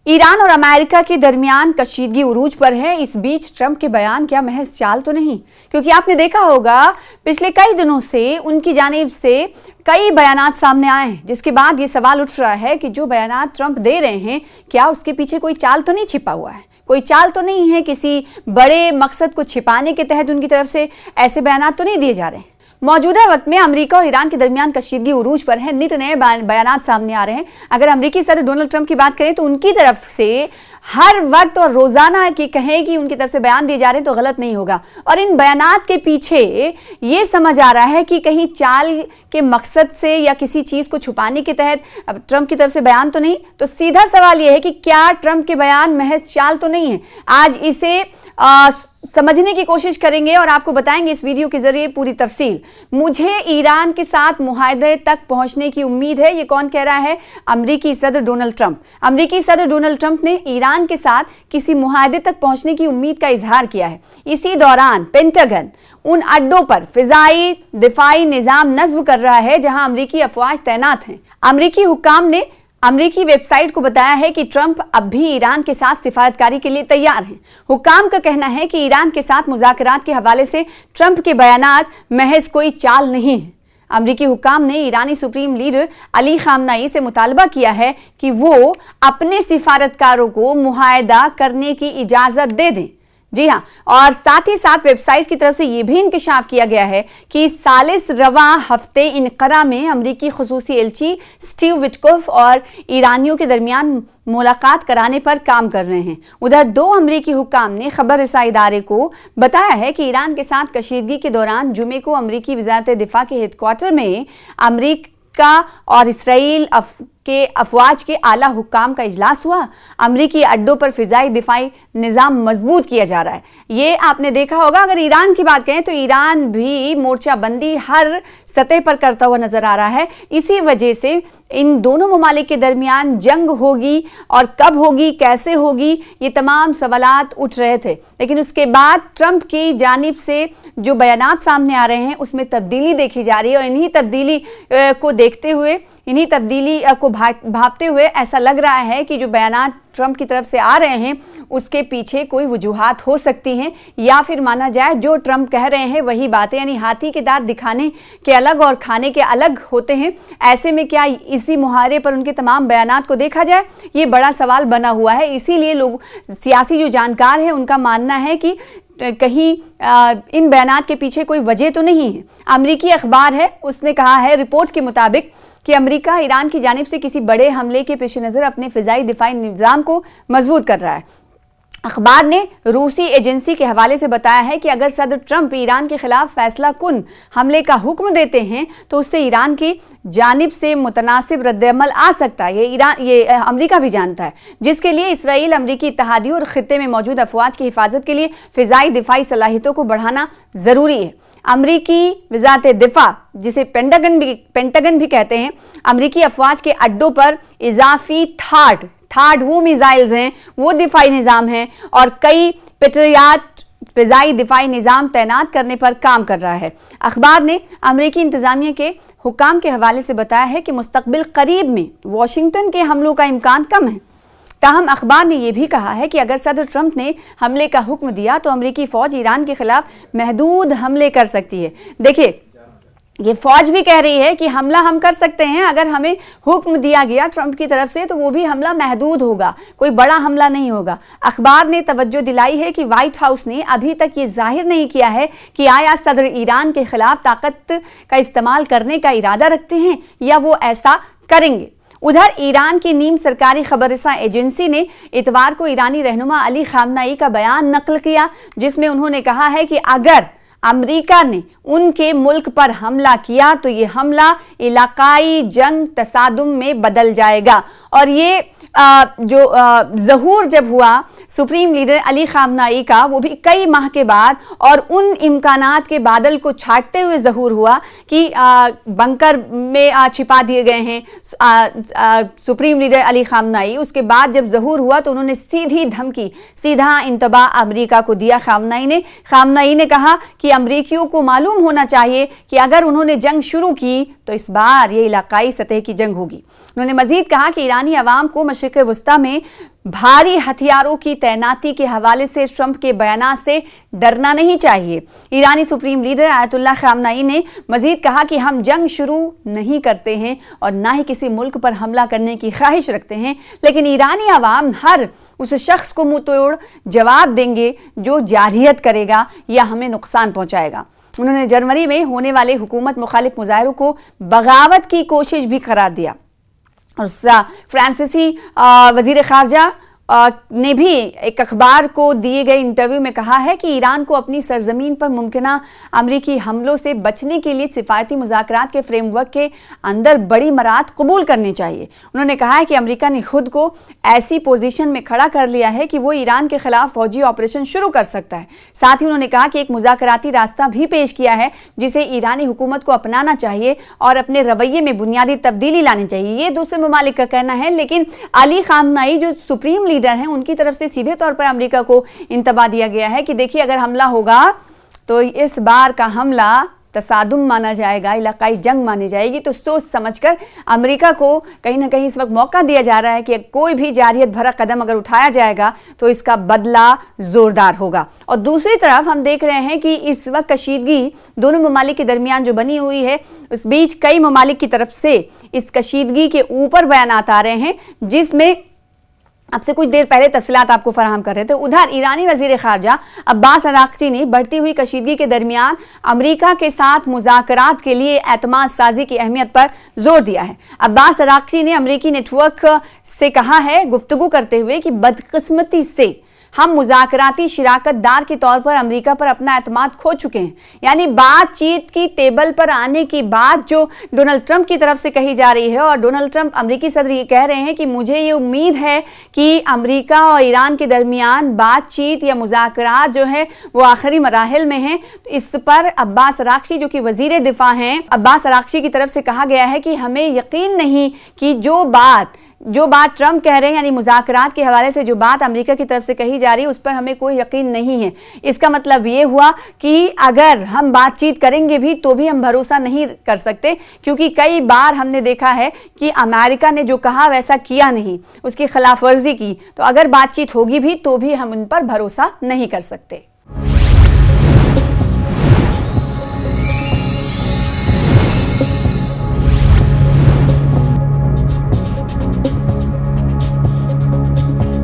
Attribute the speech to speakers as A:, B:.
A: Iran और America के दरमियान कशीदगी उरूज पर है। इस बीच ट्रंप के बयान क्या महज चाल तो नहीं, क्योंकि आपने देखा होगा पिछले कई दिनों से उनकी जानिब से कई बयानात सामने आए हैं, जिसके बाद ये सवाल उठ रहा है कि जो बयानात ट्रंप दे रहे हैं क्या उसके पीछे कोई चाल तो नहीं छिपा हुआ है, कोई चाल तो नहीं है, किसी बड़े मकसद को छिपाने के तहत उनकी तरफ से ऐसे बयानात तो नहीं दिए जा रहे हैं। मौजूदा वक्त में अमेरिका और ईरान के दरमियान कशीदगी उरूज पर है। नित नए बयानात सामने आ रहे हैं। अगर अमेरिकी सदर डोनाल्ड ट्रंप की बात करें तो उनकी तरफ से हर वक्त और रोजाना की कहें कि उनकी तरफ से बयान दिए जा रहे हैं तो गलत नहीं होगा। और इन बयानात के पीछे ये समझ आ रहा है कि कहीं चाल के मकसद से या किसी चीज को छुपाने के तहत ट्रंप की तरफ से बयान तो नहीं। तो सीधा सवाल यह है कि क्या ट्रंप के बयान महज चाल तो नहीं है। आज इसे समझने की कोशिश करेंगे और आपको बताएंगे इस वीडियो के जरिए पूरी तफसील। मुझे ईरान के साथ मुआहदे तक पहुंचने की उम्मीद है, ये कौन कह रहा है? अमेरिकी सदर डोनाल्ड ट्रंप। अमेरिकी सदर डोनाल्ड ट्रंप ने ईरान के साथ किसी मुआहदे तक पहुंचने की उम्मीद का इजहार किया है। इसी दौरान पेंटागन उन अड्डों पर फिजाई दिफाई निजाम नस्ब कर रहा है जहां अमेरिकी अफवाज तैनात हैं। अमेरिकी हुक्काम ने अमेरिकी वेबसाइट को बताया है कि ट्रंप अब भी ईरान के साथ सिफारतकारी के लिए तैयार हैं। हुक्काम का कहना है कि ईरान के साथ मुज़ाकरात के हवाले से ट्रंप के बयानात महज कोई चाल नहीं है। अमेरिकी हुक्काम ने ईरानी सुप्रीम लीडर अली खामनाई से मुतालबा किया है कि वो अपने सिफारतकारों को मुआहदा करने की इजाजत दे दें। जी हाँ, और साथ ही साथ वेबसाइट की तरफ से यह भी इंकशाफ किया गया है कि सालिस रवा हफ्ते इनकरा में अमेरिकी खुसूसी एलची स्टीव विटकोफ और ईरानियों के दरमियान मुलाकात कराने पर काम कर रहे हैं। उधर दो अमेरिकी हुक्काम ने खबर रसाई इदारे को बताया है कि ईरान के साथ कशीदगी के दौरान जुमे को अमेरिकी वजारत दिफा के हेडक्वार्टर में अमेरिका और इसराइल के अफवाज के आला हुक्काम का इजलास हुआ। अमेरिकी अड्डों पर फिजाई दिफाई निज़ाम मजबूत किया जा रहा है। ये आपने देखा होगा। अगर ईरान की बात करें तो ईरान भी मोर्चाबंदी हर सतह पर करता हुआ नजर आ रहा है। इसी वजह से इन दोनों ममालिक के दरमियान जंग होगी और कब होगी, कैसे होगी, ये तमाम सवालात उठ रहे थे। लेकिन उसके बाद ट्रंप की जानिब से जो बयानात सामने आ रहे हैं उसमें तब्दीली देखी जा रही है और इन्हीं तब्दीली को देखते हुए, इन्हीं तब्दीली को भापते हुए ऐसा लग रहा है कि जो बयानात ट्रंप की तरफ से आ रहे हैं उसके पीछे कोई वजूहात हो सकती हैं, या फिर माना जाए जो ट्रंप कह रहे हैं वही बातें, यानी हाथी के दांत दिखाने के अलग और खाने के अलग होते हैं। ऐसे में क्या इसी मुहारे पर उनके तमाम बयानात को देखा जाए, ये बड़ा सवाल बना हुआ है। इसीलिए लोग, सियासी जो जानकार हैं, उनका मानना है कि कहीं इन बयानात के पीछे कोई वजह तो नहीं है। अमेरिकी अखबार है, उसने कहा है रिपोर्ट के मुताबिक कि अमेरिका ईरान की जानिब से किसी बड़े हमले के पेश नज़र अपने फिजाई दिफाई निज़ाम को मजबूत कर रहा है। अखबार ने रूसी एजेंसी के हवाले से बताया है कि अगर सदर ट्रंप ईरान के खिलाफ फैसला कुन हमले का हुक्म देते हैं तो उससे ईरान की जानिब से मुतनासिब रद्दअमल आ सकता है। ये अमेरिका भी जानता है, जिसके लिए इसराइल अमेरिकी इत्तेहादियों और खित्ते में मौजूद अफवाज की हिफाजत के लिए फिजाई दिफाई सलाहियतों को बढ़ाना जरूरी है। अमेरिकी वजारत दिफा, जिसे पेंटागन भी कहते हैं, अमेरिकी अफवाज के अड्डों पर इजाफी थार्ड वो मिसाइल्स हैं, वो दिफाई निज़ाम हैं और कई पेट्रियट फिजाई दिफाई निज़ाम तैनात करने पर काम कर रहा है। अखबार ने अमेरिकी इंतजामिया के हुक्काम के हवाले से बताया है कि मुस्तकबिल करीब में वाशिंगटन के हमलों का इम्कान कम है। ताहम अखबार ने यह भी कहा है कि अगर सदर ट्रंप ने हमले का हुक्म दिया तो अमेरिकी फौज ईरान के खिलाफ महदूद हमले कर सकती है। देखिए, ये फौज भी कह रही है कि हमला हम कर सकते हैं, अगर हमें हुक्म दिया गया ट्रंप की तरफ से तो वो भी हमला महदूद होगा, कोई बड़ा हमला नहीं होगा। अखबार ने तवज्जो दिलाई है कि व्हाइट हाउस ने अभी तक ये जाहिर नहीं किया है कि आया सदर ईरान के खिलाफ ताकत का इस्तेमाल करने का इरादा रखते हैं या वो ऐसा करेंगे। उधर ईरान की नीम सरकारी खबररसा एजेंसी ने इतवार को ईरानी रहनुमा अली खामनाई का बयान नकल किया, जिसमें उन्होंने कहा है कि अगर अमेरिका ने उनके मुल्क पर हमला किया तो ये हमला इलाकाई जंग तसादुम में बदल जाएगा। और ये जो ज़हूर जब हुआ सुप्रीम लीडर अली खामनाई का, वो भी कई माह के बाद और उन इम्कानात के बादल को छाटते हुए ज़हूर हुआ कि बंकर में छिपा दिए गए हैं सुप्रीम लीडर अली खामनाई। उसके बाद जब ज़हूर हुआ तो उन्होंने सीधी धमकी, सीधा इंतबा अमेरिका को दिया। खामनाई ने कहा कि अमरीकियों को मालूम होना चाहिए कि अगर उन्होंने जंग शुरू की तो इस बार ये इलाकाई सतह की जंग होगी। उन्होंने मजीद कहा कि ईरानी अवाम को मशरिक़ वुस्ता में भारी हथियारों की तैनाती के हवाले से ट्रंप के बयान से डरना नहीं चाहिए। ईरानी सुप्रीम लीडर आयतुल्लाह खामनाई ने मजीद कहा कि हम जंग शुरू नहीं करते हैं और ना ही किसी मुल्क पर हमला करने की ख्वाहिश रखते हैं, लेकिन ईरानी अवाम हर उस शख्स को मुंह तोड़ जवाब देंगे जो जारहियत करेगा या हमें नुकसान पहुंचाएगा। उन्होंने जनवरी में होने वाले हुकूमत मुखालिफ मुजाहिरों को बगावत की कोशिश भी करार दिया। और फ्रांसीसी वजीर खारजा ने भी एक अखबार को दिए गए इंटरव्यू में कहा है कि ईरान को अपनी सरजमीन पर मुमकिना अमरीकी हमलों से बचने के लिए सिफारती मुज़ाकरात के फ्रेमवर्क के अंदर बड़ी मराहत कबूल करनी चाहिए। उन्होंने कहा है कि अमेरिका ने खुद को ऐसी पोजीशन में खड़ा कर लिया है कि वो ईरान के खिलाफ फौजी ऑपरेशन शुरू कर सकता है। साथ ही उन्होंने कहा कि एक मुज़ाकराती रास्ता भी पेश किया है जिसे ईरानी हुकूमत को अपनाना चाहिए और अपने रवैये में बुनियादी तब्दीली लानी चाहिए। ये दूसरे ममालिक का कहना है, लेकिन अली खामनाई जो सुप्रीम लीडर हैं उनकी तरफ से सीधे तौर पर अमेरिका को इंतबा दिया गया है कि देखिए अगर हमला होगा तो इस बार का हमला तसादुम माना जाएगा, इलाकाई जंग मानी जाएगी। तो सोच समझकर अमेरिका को कहीं ना कहीं इस वक्त मौका दिया जा रहा है कि कोई भी जारहियत भरा कदम अगर उठाया जाएगा तो इसका बदला जोरदार होगा। और दूसरी तरफ हम देख रहे हैं कि इस वक्त कशीदगी दोनों ममालिक के दरमियान जो बनी हुई है, उस बीच कई ममालिक की तरफ से इस कशीदगी के ऊपर बयानात आ रहे हैं, जिसमें आपसे कुछ देर पहले तफसीलात आपको फराहम कर रहे थे। उधर ईरानी वजीर खारजा अब्बास अराक्ची ने बढ़ती हुई कशीदगी के दरमियान अमेरिका के साथ मुज़ाकरात के लिए एतमाद साजी की अहमियत पर जोर दिया है। अब्बास अराक्ची ने अमेरिकी नेटवर्क से कहा है गुफ्तगू करते हुए कि बदकिस्मती से हम मुज़ाकराती शिराकतदार के तौर पर अमेरिका पर अपना एतमाद खो चुके हैं। यानी बातचीत की टेबल पर आने की बात जो डोनाल्ड ट्रंप की तरफ से कही जा रही है, और डोनाल्ड ट्रंप अमेरिकी सदर ये कह रहे हैं कि मुझे ये उम्मीद है कि अमेरिका और ईरान के दरमियान बातचीत या मुज़ाकरात जो है वो आखिरी मराहिल में है। इस पर अब्बास अराक्ची जो कि वजीर दिफा हैं, अब्बास अराक्ची की तरफ से कहा गया है कि हमें यकीन नहीं कि जो बात ट्रंप कह रहे हैं, यानी मुज़ाकरात के हवाले से जो बात अमेरिका की तरफ से कही जा रही है उस पर हमें कोई यकीन नहीं है। इसका मतलब ये हुआ कि अगर हम बातचीत करेंगे भी तो भी हम भरोसा नहीं कर सकते, क्योंकि कई बार हमने देखा है कि अमेरिका ने जो कहा वैसा किया नहीं, उसकी खिलाफ वर्जी की। तो अगर बातचीत होगी भी तो भी हम उन पर भरोसा नहीं कर सकते।